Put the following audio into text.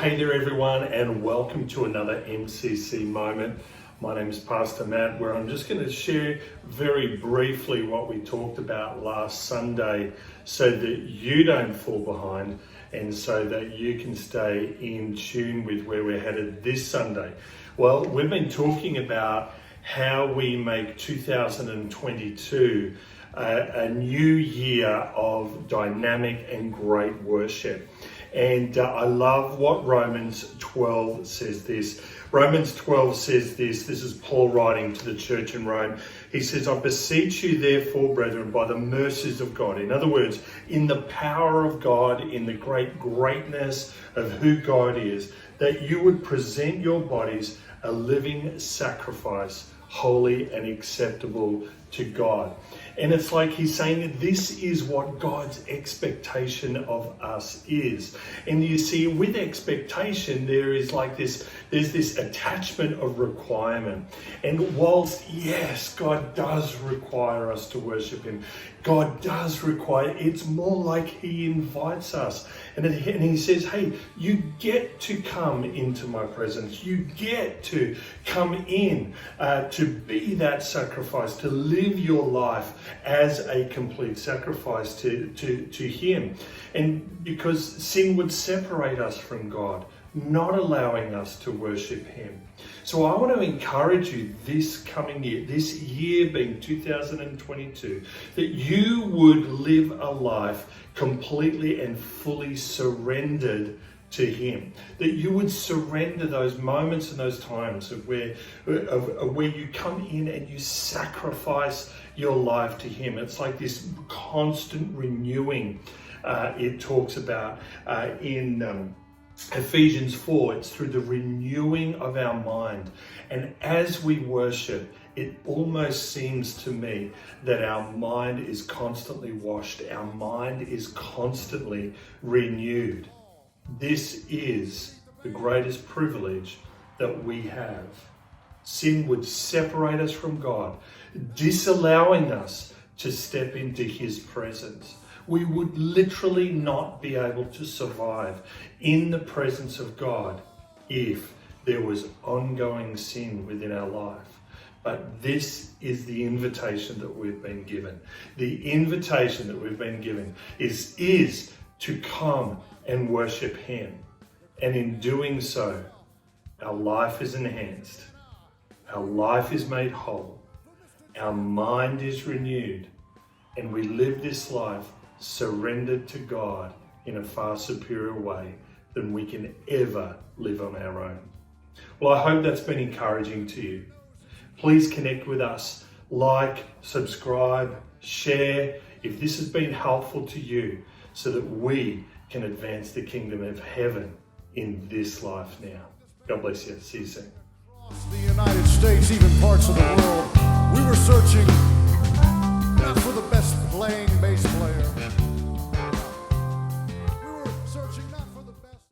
hey there everyone, and welcome to another MCC Moment. My name is Pastor Matt, where I'm just going to share very briefly what we talked about last Sunday so that you don't fall behind and so that you can stay in tune with where we're headed this Sunday. Well, we've been talking about how we make 2022 a new year of dynamic and great worship. And I love what Romans 12 says this. Romans 12 says this is Paul writing to the church in Rome. He says, I beseech you therefore, brethren, by the mercies of God. In other words, in the power of God, in the great greatness of who God is, that you would present your bodies a living sacrifice, holy and acceptable to God. And it's like he's saying that this is what God's expectation of us is. And you see, with expectation, there's this attachment of requirement. And whilst, yes, God does require us to worship him, God does require, it's more like he invites us. And he says, hey, you get to come into my presence. You get to come in to be that sacrifice, to live your life as a complete sacrifice to him. And because sin would separate us from God, not allowing us to worship him. So I want to encourage you this coming year, this year being 2022, that you would live a life completely and fully surrendered to him, that you would surrender those moments and those times of where you come in and you sacrifice your life to him. It's like this constant renewing. It talks about in Ephesians 4, it's through the renewing of our mind. And as we worship, it almost seems to me that our mind is constantly washed. Our mind is constantly renewed. This is the greatest privilege that we have. Sin would separate us from God, disallowing us to step into his presence. We would literally not be able to survive in the presence of God if there was ongoing sin within our life. But this is the invitation that we've been given. The invitation that we've been given is to come and worship him. And in doing so, our life is enhanced. Our life is made whole. Our mind is renewed. And we live this life surrendered to God in a far superior way than we can ever live on our own. Well, I hope that's been encouraging to you. Please connect with us, like, subscribe, share if this has been helpful to you so that we can advance the kingdom of heaven in this life now. God bless you. See you soon. Across the United States, even parts of the world, we were searching for the best playing bass